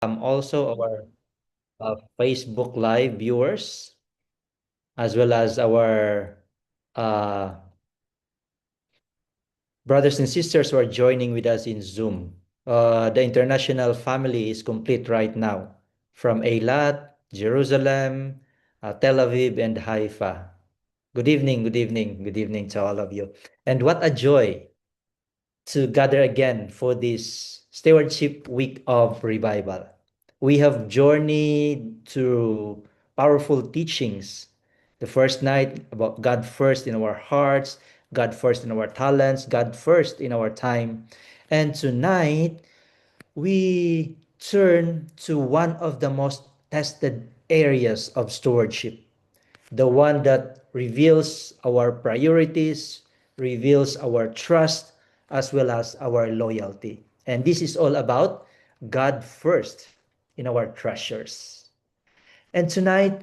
Also our Facebook Live viewers, as well as our uh, brothers and sisters who are joining with us in Zoom. The international family is complete right now from Eilat, Jerusalem, Tel Aviv, and Haifa. Good evening, good evening, good evening to all of you. And what a joy to gather again for this Stewardship Week of Revival. We have journeyed through powerful teachings. The first night about God first in our hearts, God first in our talents, God first in our time. And tonight, we turn to one of the most tested areas of stewardship, the one that reveals our priorities, reveals our trust, as well as our loyalty. And this is all about God first in our treasures. And tonight,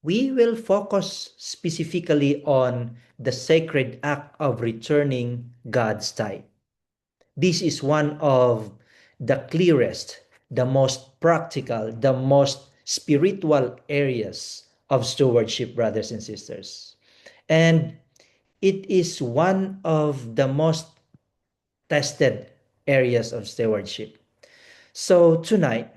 we will focus specifically on the sacred act of returning God's tithe. This is one of the clearest, the most practical, the most spiritual areas of stewardship, brothers and sisters. And it is one of the most tested areas of stewardship. So tonight,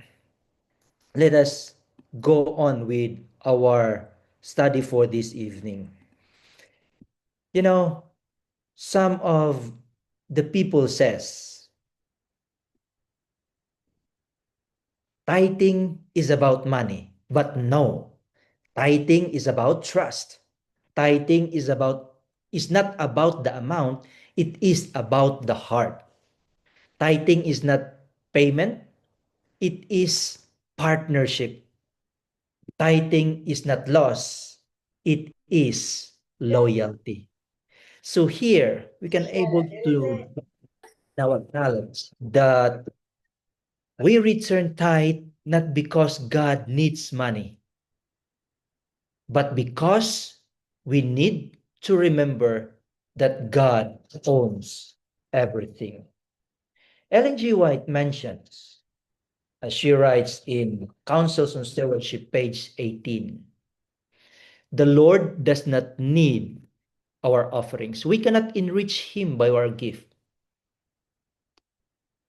let us go on with our study for this evening. You know, some of the people says tithing is about money, but no, tithing is about trust. Tithing is not about the amount, it is about the heart. Tithing is not payment, it is partnership. Tithing is not loss, it is loyalty. So here we can able to now acknowledge that we return tithe not because God needs money, but because we need to remember that God owns everything. Ellen G. White mentions, as she writes in Counsels on Stewardship, page 18, the Lord does not need our offerings. We cannot enrich Him by our gift.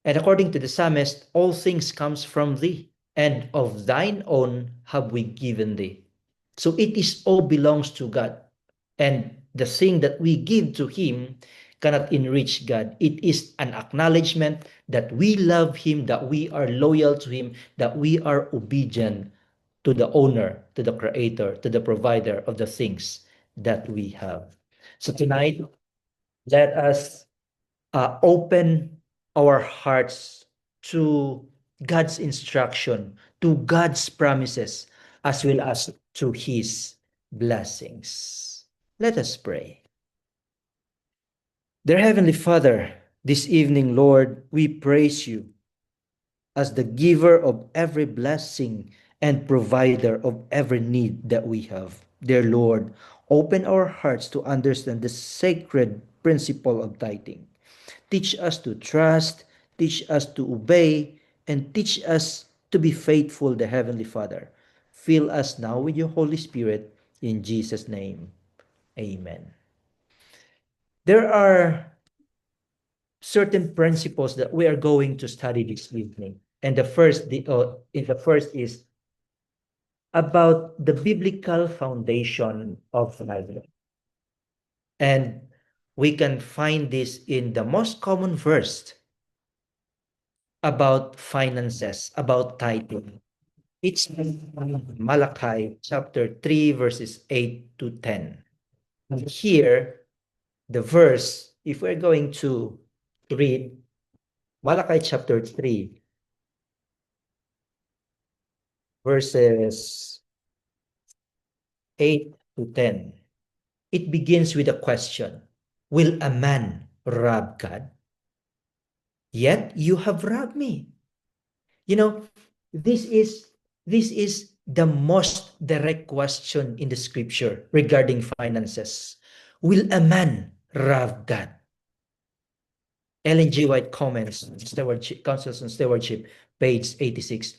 And according to the psalmist, all things comes from thee, and of thine own have we given thee. So it is all belongs to God. And the thing that we give to Him cannot enrich God. It is an acknowledgement that we love Him, that we are loyal to Him, that we are obedient to the owner, to the creator, to the provider of the things that we have. So tonight, let us open our hearts to God's instruction, to God's promises, as well as to His blessings. Let us pray. Dear Heavenly Father, this evening, Lord, we praise you as the giver of every blessing and provider of every need that we have. Dear Lord, open our hearts to understand the sacred principle of tithing. Teach us to trust, teach us to obey, and teach us to be faithful, the Heavenly Father. Fill us now with your Holy Spirit. In Jesus' name, amen. There are certain principles that we are going to study this evening. And the first is about the biblical foundation of life. And we can find this in the most common verse about finances, about tithing. It's Malachi chapter 3, verses 8 to 10. And here, the verse, if we're going to read Malachi chapter 3, verses 8 to 10, it begins with a question. Will a man rob God? Yet you have robbed me. You know, this is this is the most direct question in the scripture regarding finances. Will a man rob God? Ellen G. White comments, Stewardship, Counsels on Stewardship, page 86.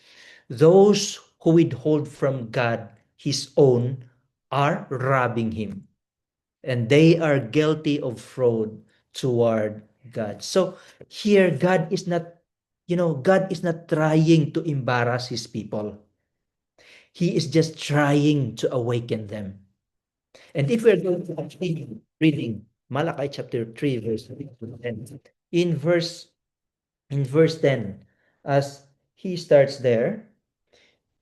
Those who withhold from God his own are robbing him, and they are guilty of fraud toward God. So here, God is not trying to embarrass his people. He is just trying to awaken them. And if we're going to continue reading Malachi chapter 3, verse 10, in verse in verse 10, as he starts there,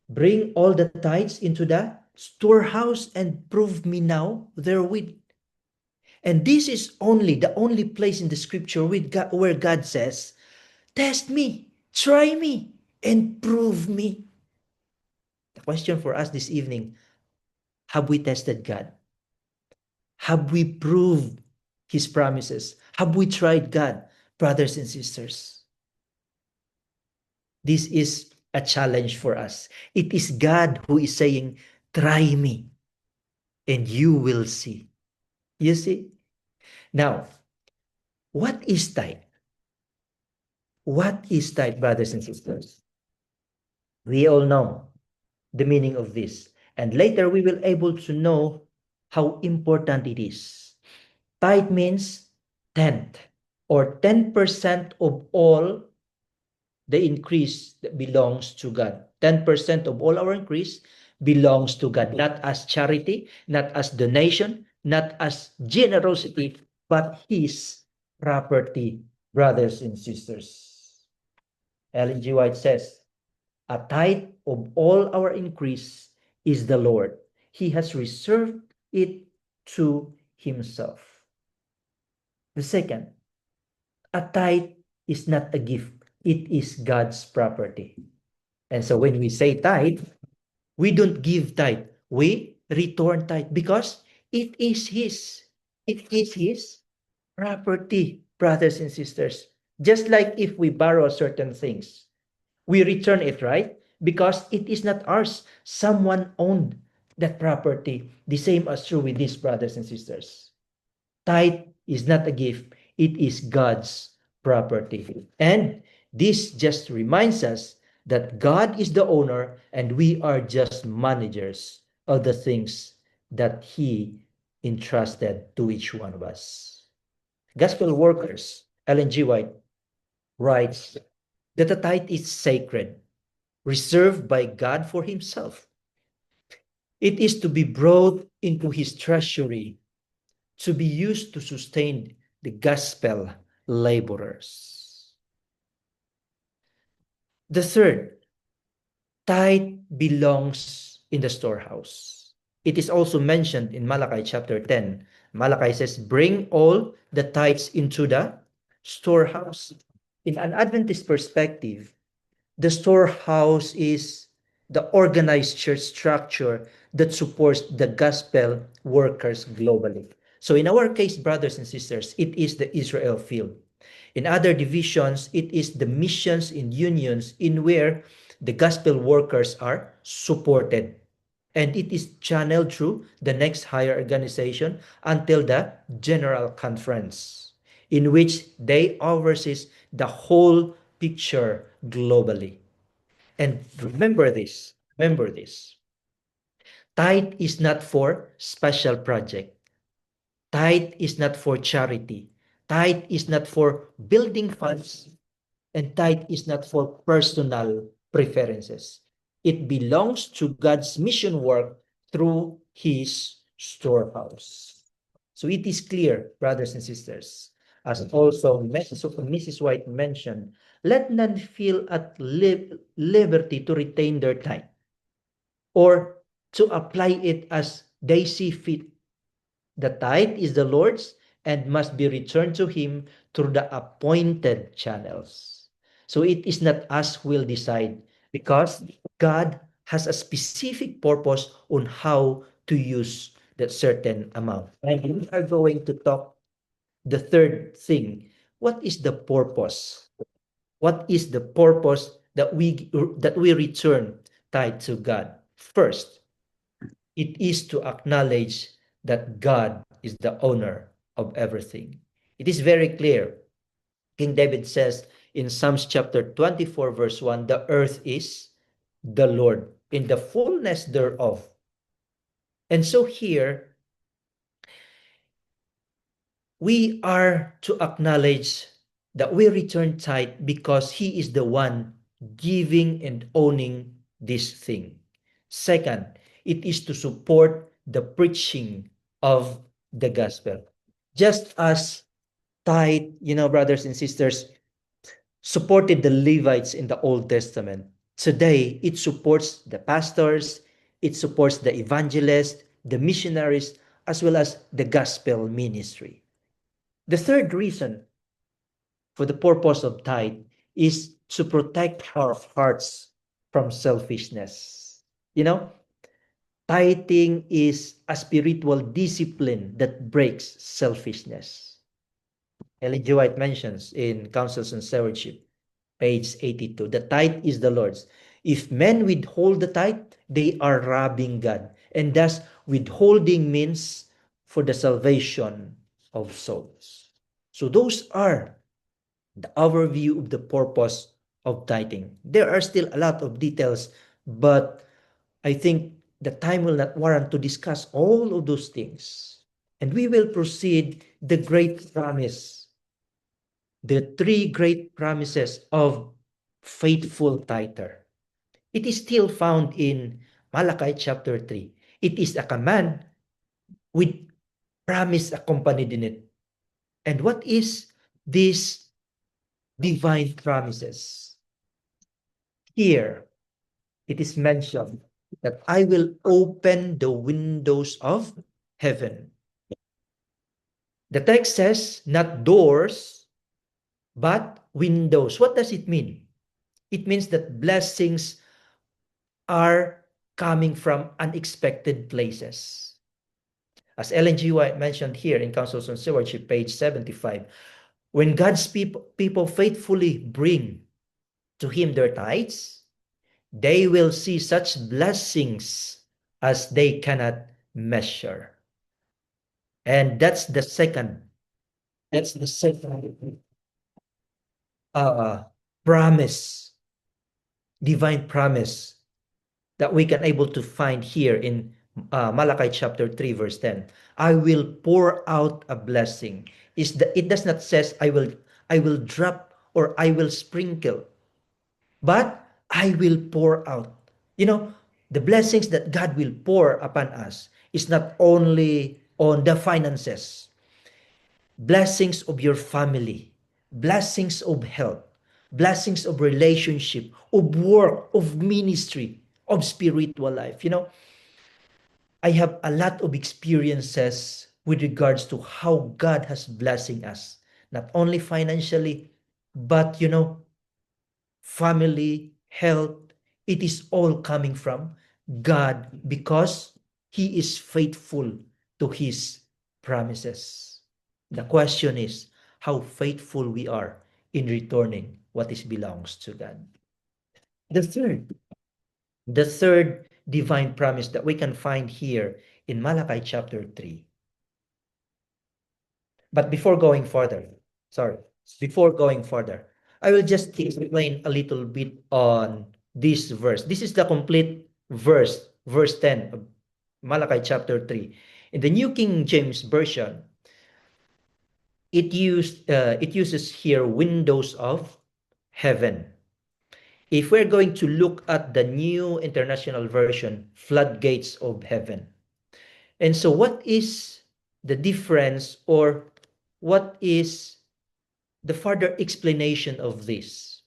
bring all the tithes into the storehouse and prove me now therewith. And this is the only place in the scripture with God, where God says, test me, try me, and prove me. The question for us this evening, have we tested God? Have we proved his promises? Have we tried God, brothers and sisters? This is a challenge for us. It is God who is saying, try me, and you will see. You see? Now, what is tithe? What is tithe, brothers and sisters? We all know the meaning of this. And later we will able to know how important it is. Tithe means tenth, or 10% of all the increase that belongs to God. 10% of all our increase belongs to God, not as charity, not as donation, not as generosity, but his property, brothers and sisters. Ellen G. White says, a tithe of all our increase is the Lord. He has reserved it to himself. The second, a tithe is not a gift. It is God's property. And so when we say tithe, we don't give tithe. We return tithe because it is His. It is His property, brothers and sisters. Just like if we borrow certain things, we return it, right? Because it is not ours. Someone owned that property. The same as true with these brothers and sisters. Tithe is not a gift. It is God's property. And this just reminds us that God is the owner and we are just managers of the things that He entrusted to each one of us. Gospel workers, Ellen G. White writes that the tithe is sacred, reserved by God for Himself. It is to be brought into His treasury, to be used to sustain the gospel laborers. The third, tithe belongs in the storehouse. It is also mentioned in Malachi chapter 10. Malachi says, bring all the tithes into the storehouse. In an Adventist perspective, the storehouse is the organized church structure that supports the gospel workers globally. So in our case, brothers and sisters, it is the Israel field. In other divisions, it is the missions in unions in where the gospel workers are supported. And it is channeled through the next higher organization until the General Conference, in which they oversees the whole picture globally. And remember this. Tithe is not for special project. Tithe is not for charity. Tithe is not for building funds. And tithe is not for personal preferences. It belongs to God's mission work through His storehouse. So it is clear, brothers and sisters, as also Mrs. White mentioned, let none feel at liberty to retain their tithe or to apply it as they see fit. The tithe is the Lord's and must be returned to Him through the appointed channels. So it is not us who will decide, because God has a specific purpose on how to use that certain amount. And we are going to talk the third thing. What is the purpose? What is the purpose that we return tithe to God? First, it is to acknowledge that God is the owner of everything. It is very clear. King David says in Psalms chapter 24, verse 1, the earth is the Lord in the fullness thereof. And so here, we are to acknowledge that we return tithe because He is the one giving and owning this thing. Second, it is to support the preaching of the gospel. Just as tithe, brothers and sisters, supported the Levites in the Old Testament, today it supports the pastors, it supports the evangelists, the missionaries, as well as the gospel ministry. The third reason for the purpose of tithe is to protect our hearts from selfishness. You know, tithing is a spiritual discipline that breaks selfishness. Ellen G. White mentions in Counsels on Stewardship, page 82, the tithe is the Lord's. If men withhold the tithe, they are robbing God. And thus, withholding means for the salvation of souls. So those are the overview of the purpose of tithing. There are still a lot of details, but I think the time will not warrant to discuss all of those things. And we will proceed the great promise, the three great promises of faithful tither. It is still found in Malachi chapter 3. It is a command with promise accompanied in it. And what is these divine promises? Here, it is mentioned that I will open the windows of heaven. The text says not doors, but windows. What does it mean? It means that blessings are coming from unexpected places. As Ellen G. White mentioned here in Counsels on Stewardship, page 75, when God's people faithfully bring to Him their tithes, they will see such blessings as they cannot measure. And that's the second promise, divine promise that we can able to find here in Malachi chapter 3 verse 10. I will pour out a blessing. It does not says I will drop or I will sprinkle, but I will pour out. You know, the blessings that God will pour upon us is not only on the finances, blessings of your family, blessings of health, blessings of relationship, of work, of ministry, of spiritual life. You know, I have a lot of experiences with regards to how God has blessing us, not only financially, but family, health. It is all coming from God because He is faithful to His promises. The question is how faithful we are in returning what is belongs to God. The third, the third divine promise that we can find here in Malachi chapter 3. But before going further, I will just explain a little bit on this verse. This is the complete verse, verse 10 of Malachi chapter 3. In the New King James Version, it uses here windows of heaven. If we're going to look at the New International Version, floodgates of heaven. And so what is the difference, or what is the further explanation of this?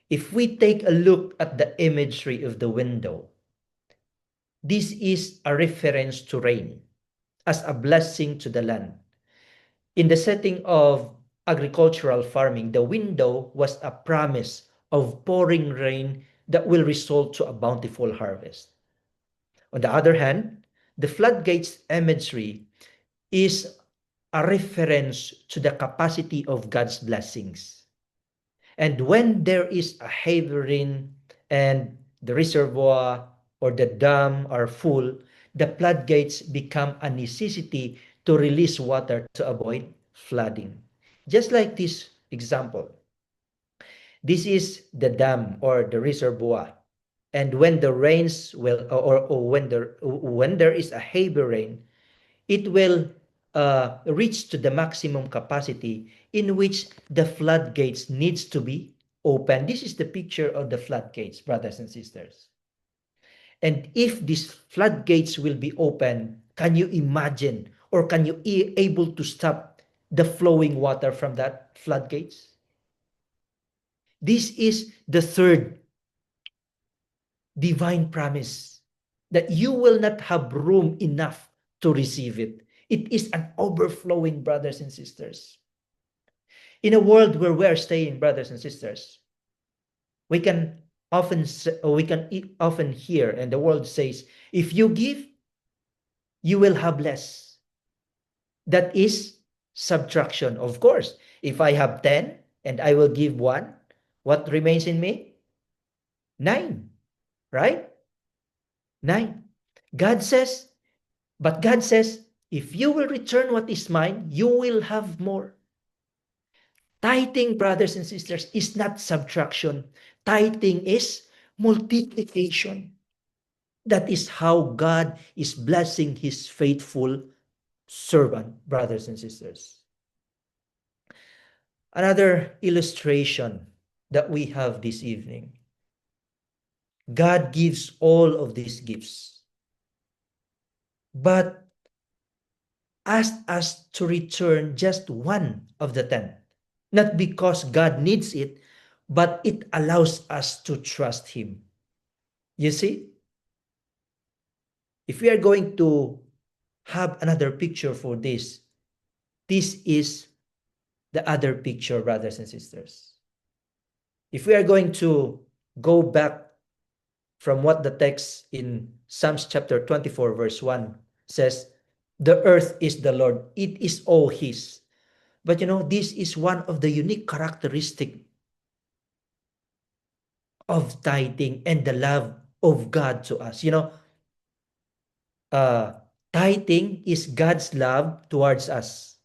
If we take a look at the imagery of the window, this is a reference to rain as a blessing to the land. In the setting of agricultural farming, the window was a promise of pouring rain that will result to a bountiful harvest. On the other hand, the floodgates imagery is a reference to the capacity of God's blessings. And when there is a heavy rain and the reservoir or the dam are full, the floodgates become a necessity to release water to avoid flooding. Just like this example. This is the dam or the reservoir. And when the rains will, or when there is a heavy rain, it will reach to the maximum capacity in which the floodgates needs to be open. This is the picture of the floodgates, brothers and sisters. And if these floodgates will be open, can you imagine or can you able to stop the flowing water from that floodgates? This is the third divine promise that you will not have room enough to receive it. It is an overflowing, brothers and sisters. In a world where we are staying, brothers and sisters, we can often hear, and the world says, if you give, you will have less. That is subtraction. Of course, if I have 10 and I will give 1, what remains in me? 9, right? 9. God says, but God says, if you will return what is mine, you will have more. Tithing, brothers and sisters, is not subtraction. Tithing is multiplication. That is how God is blessing his faithful servant, brothers and sisters. Another illustration that we have this evening. God gives all of these gifts, but asked us to return just 1 of the 10. Not because God needs it, but it allows us to trust him. You see? If we are going to have another picture for this, this is the other picture, brothers and sisters. If we are going to go back from what the text in Psalms chapter 24 verse 1 says, the earth is the Lord, it is all his. But this is one of the unique characteristic of tithing and the love of God to us. Tithing is God's love towards us.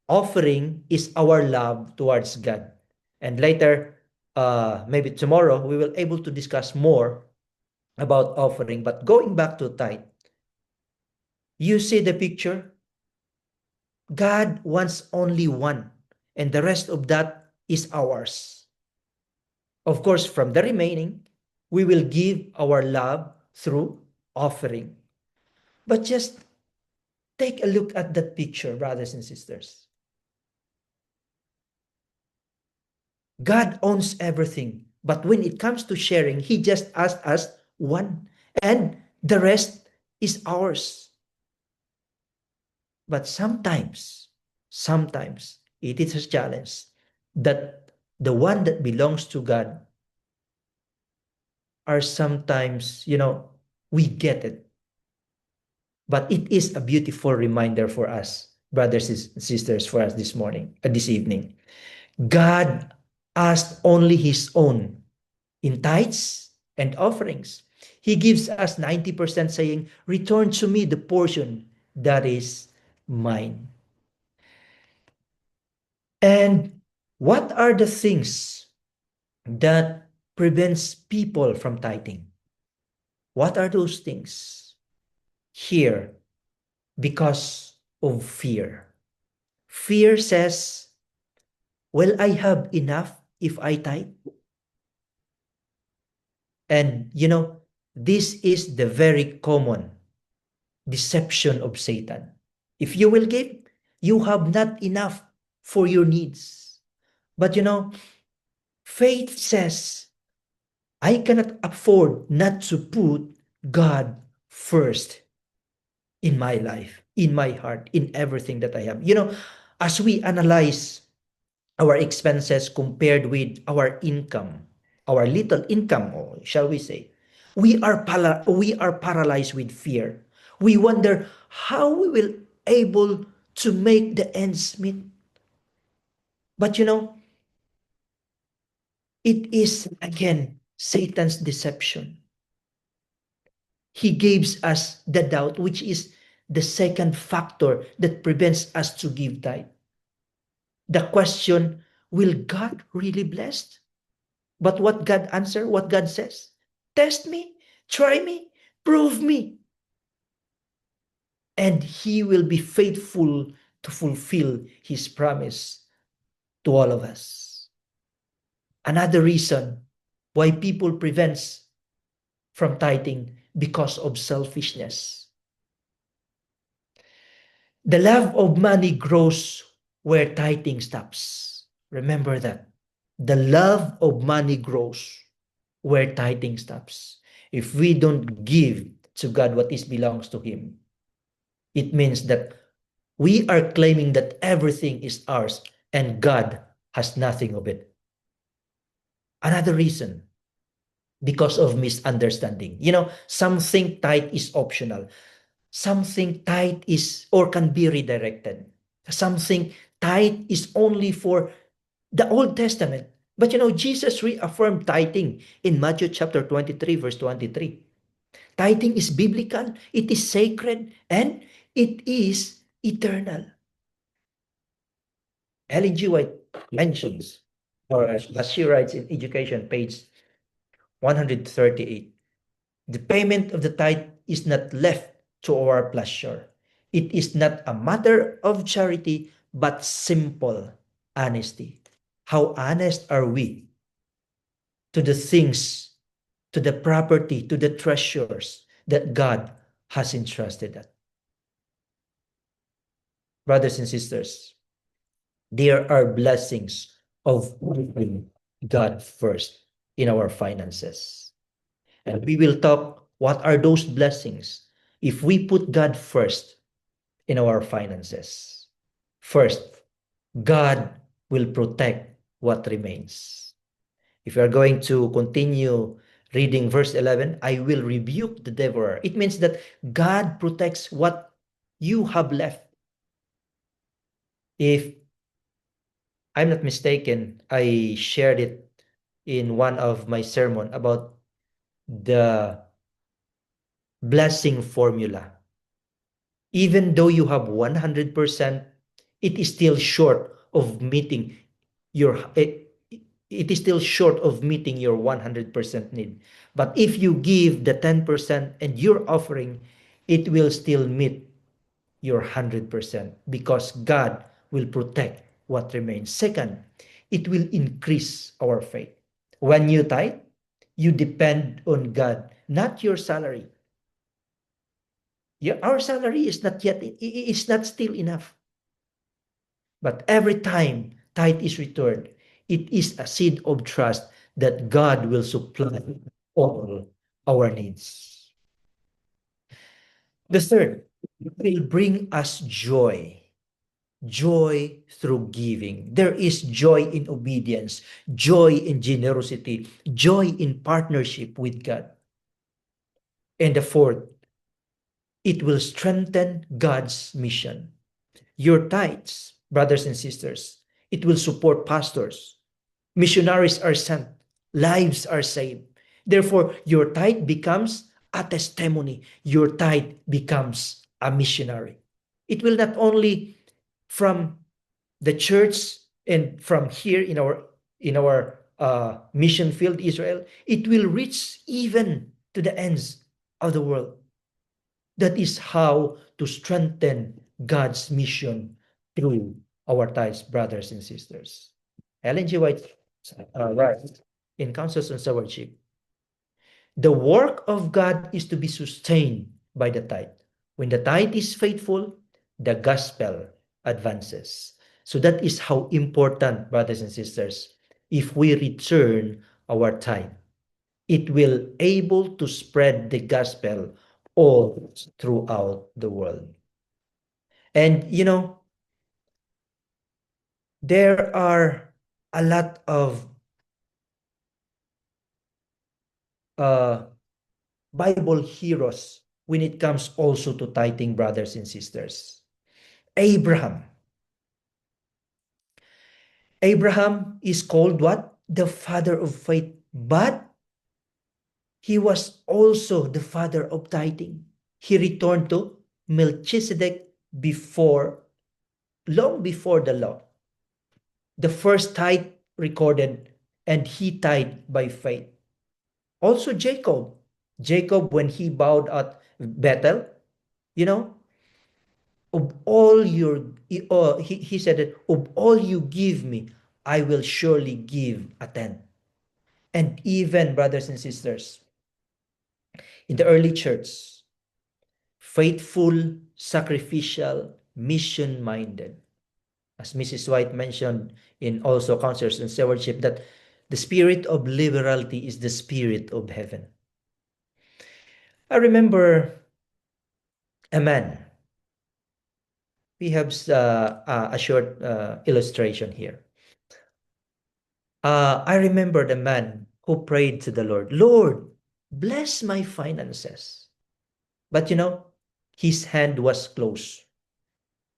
Offering is our love towards God. And later, maybe tomorrow, we will able to discuss more about offering. But going back to tithe, you see the picture? God wants only 1, and the rest of that is ours. Of course, from the remaining, we will give our love through offering. But just take a look at that picture, brothers and sisters. God owns everything. But when it comes to sharing, he just asked us 1, and the rest is ours. But sometimes it is a challenge that the one that belongs to God are sometimes, we get it. But it is a beautiful reminder for us, brothers and sisters, for us this evening. God asked only his own in tithes and offerings. He gives us 90% saying, return to me the portion that is mine. And what are the things that prevents people from tithing? What are those things? Here, because of fear. Fear says, will I have enough if I tithe? And this is the very common deception of Satan. If you will give, you have not enough for your needs. But faith says, I cannot afford not to put God first in my life, in my heart, in everything that I have. As we analyze our expenses compared with our income, our little income, or shall we say, we are paralyzed with fear. We wonder how we will able to make the ends meet. But it is again Satan's deception. He gives us the doubt, which is the second factor that prevents us to give tithe. The question, will God really bless? But what God answer, what God says? Test me, try me, prove me. And He will be faithful to fulfill His promise to all of us. Another reason why people prevents from tithing because of selfishness. The love of money grows where tithing stops. Remember that. The love of money grows where tithing stops. If we don't give to God what is belongs to Him, it means that we are claiming that everything is ours and God has nothing of it. Another reason, because of misunderstanding. Some think tithe is optional. Some think tithe is or can be redirected. Some think tithe is only for the Old Testament. But Jesus reaffirmed tithing in Matthew chapter 23, verse 23. Tithing is biblical, it is sacred, and it is eternal. Ellen G. White mentions, or as she writes in Education, page 138, the payment of the tithe is not left to our pleasure. It is not a matter of charity, but simple honesty. How honest are we to the things, to the property, to the treasures that God has entrusted us? Brothers and sisters, there are blessings of putting God first in our finances. And we will talk what are those blessings if we put God first in our finances. First, God will protect what remains. If you are going to continue reading verse 11, I will rebuke the devourer. It means that God protects what you have left. If I'm not mistaken, I shared it in one of my sermon about the blessing formula. Even though you have 100%, it is still short of meeting your it is still short of meeting your 100% need. But if you give the 10% and your offering, it will still meet your 100% because God will protect what remains. Second, it will increase our faith. When you tithe, you depend on God, not your salary. Our salary is not yet, it's not still enough. But every time tithe is returned, it is a seed of trust that God will supply all our needs. The third, it will bring us joy. Joy through giving. There is joy in obedience, joy in generosity, joy in partnership with God. And the fourth, it will strengthen God's mission. Your tithes, brothers and sisters, it will support pastors. Missionaries are sent, lives are saved. Therefore, your tithe becomes a testimony. Your tithe becomes a missionary. It will not only from the church and from here in our mission field, Israel, it will reach even to the ends of the world. That is how to strengthen God's mission through our tithes, brothers and sisters. Ellen G. White writes in Counsels on Stewardship, the work of God is to be sustained by the tithe. When the tithe is faithful, the gospel advances. So that is how important, brothers and sisters, if we return our tithe, it will able to spread the gospel all throughout the world. And there are a lot of Bible heroes when it comes also to tithing, brothers and sisters. Abraham. Abraham is called what? The father of faith. But he was also the father of tithing. He returned to Melchizedek long before the law. The first tithe recorded and he tithed by faith. Also Jacob, when he bowed at Bethel, you know, of all your, he said that of all you give me, I will surely give a tenth. And even, brothers and sisters, in the early church, faithful, sacrificial, mission-minded. As Mrs. White mentioned in also Counselors and Stewardship, that the spirit of liberality is the spirit of heaven. I remember a man. We have a short illustration here. I remember the man who prayed to the Lord, Lord, bless my finances. But his hand was closed.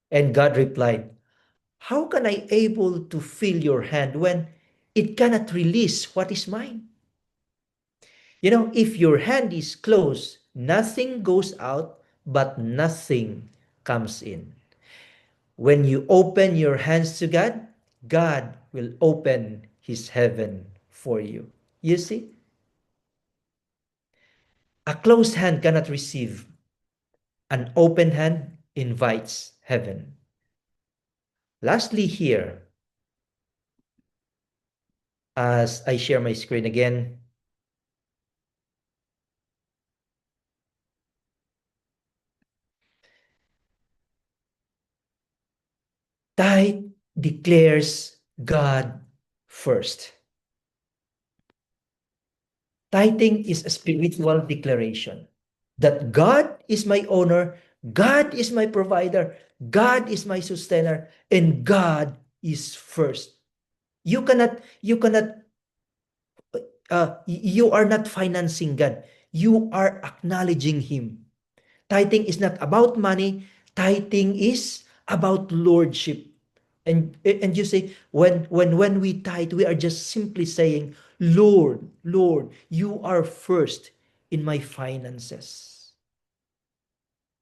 And God replied, how can I able to feel your hand when it cannot release what is mine? If your hand is closed, nothing goes out, but nothing comes in. When you open your hands to God, God will open his heaven for you. You see, a closed hand cannot receive. An open hand invites heaven. Lastly here, as I share my screen again, tithe declares God first. Tithing is a spiritual declaration that God is my owner, God is my provider, God is my sustainer, and God is first. You are not financing God. You are acknowledging him. Tithing is not about money. Tithing is about lordship. And you say, when we tithe, we are just simply saying, Lord, Lord, you are first in my finances.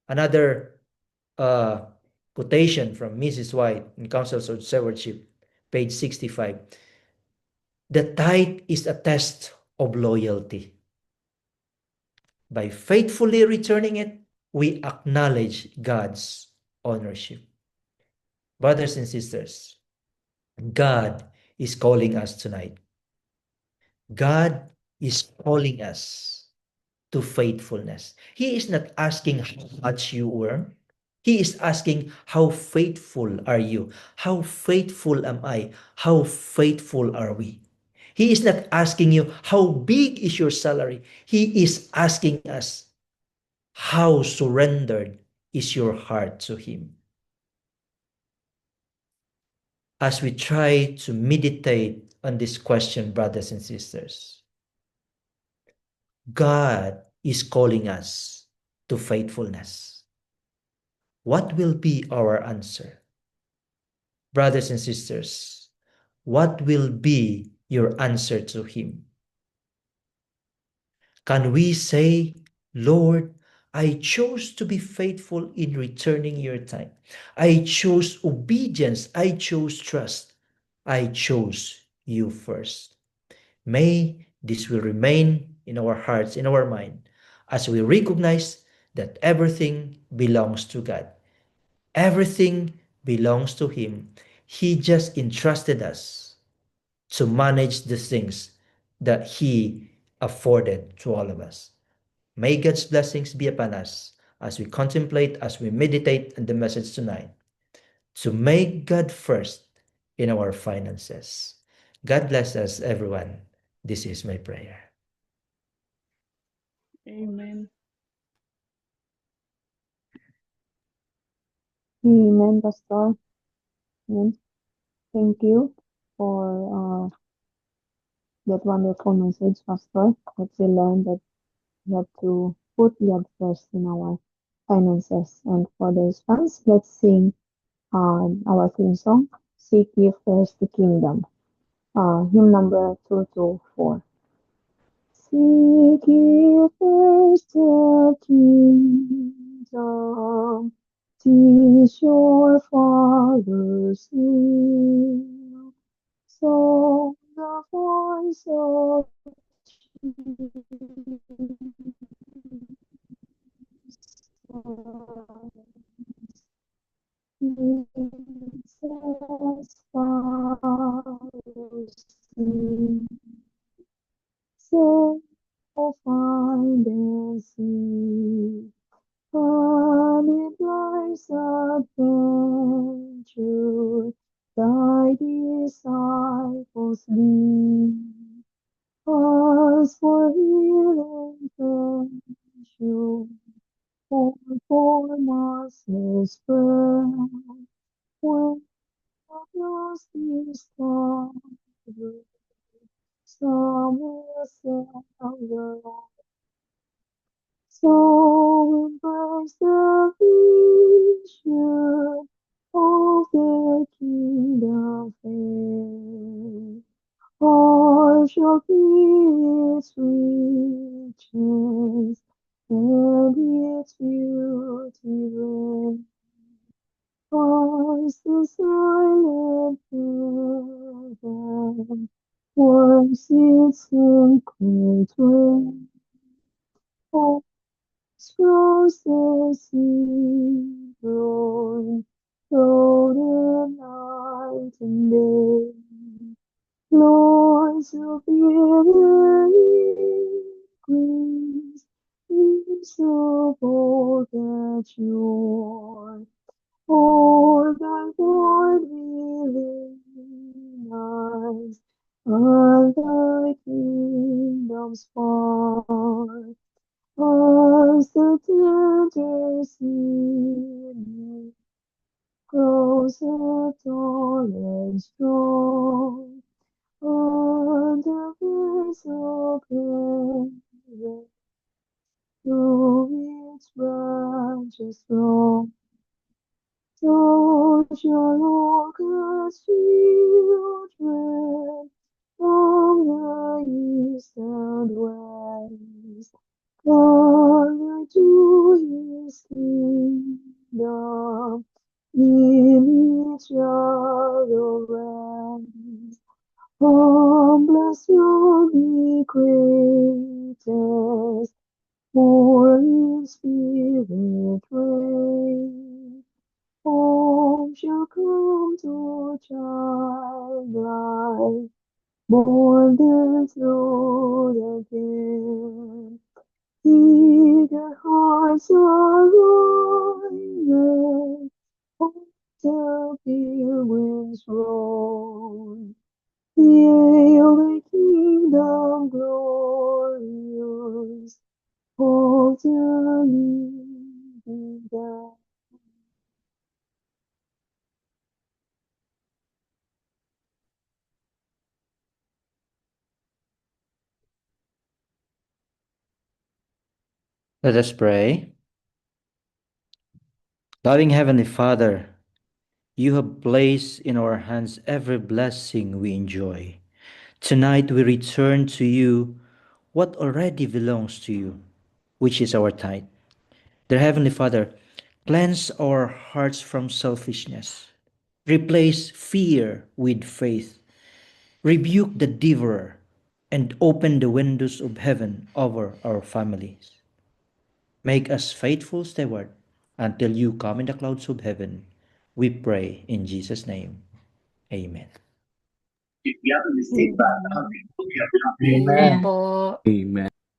Another uh, quotation from Mrs. White in Councils of Stewardship, page 65. The tithe is a test of loyalty. By faithfully returning it, we acknowledge God's ownership. Brothers and sisters, God is calling us tonight. God is calling us to faithfulness. He is not asking how much you earn. He is asking, how faithful are you? How faithful am I? How faithful are we? He is not asking you, how big is your salary? He is asking us, how surrendered is your heart to him? As we try to meditate on this question, brothers and sisters, God is calling us to faithfulness. What will be our answer? Brothers and sisters, what will be your answer to him? Can we say, Lord, I chose to be faithful in returning your time. I chose obedience. I chose trust. I chose you first. May this will remain in our hearts, in our mind, as we recognize that everything belongs to God. Everything belongs to him. He just entrusted us to manage the things that he afforded to all of us. May God's blessings be upon us as we contemplate, as we meditate on the message tonight, to make God first in our finances. God bless us, everyone. This is my prayer. Amen. Amen, Pastor. Amen. Thank you for that wonderful message, Pastor. That we learned that we have to put God first in our finances. And for the response, let's sing our theme song, Seek Ye First the Kingdom. Hymn number 224. Seek ye first the kingdom, teach your fathers will, so the voice of Jesus follows me. So find and see. Honey life's adventure, thy disciples lead. Us for healing virtue, for masses spread. When lost is stronger, some will sell the Lord. So embrace the vision of the kingdom fair. All shall be its riches and its beauty reign. As the silent heaven works its sacred way. All scrolls the sea growing, golden night and day. Lord, superior increase, so bold that you are. All thy word within us, and thy kingdom's far. As the tender seed grows tall and strong, on the vessel present, through its branches strong. So shall all God's children from the east and west gather to his kingdom in each other rest. Bless your be greatest, for in spirit reign. Home shall come to childlike, born their throne again. Eager hearts are rising, the pilgrims roll. Hail the kingdom glorious, all the living God. Let us pray. Loving Heavenly Father, you have placed in our hands every blessing we enjoy. Tonight we return to you what already belongs to you, which is our tithe. Dear Heavenly Father, cleanse our hearts from selfishness. Replace fear with faith. Rebuke the devourer and open the windows of heaven over our families. Make us faithful steward until you come in the clouds of heaven. We pray in Jesus' name. Amen. If you have a mistake, Amen. Amen. Po. Amen.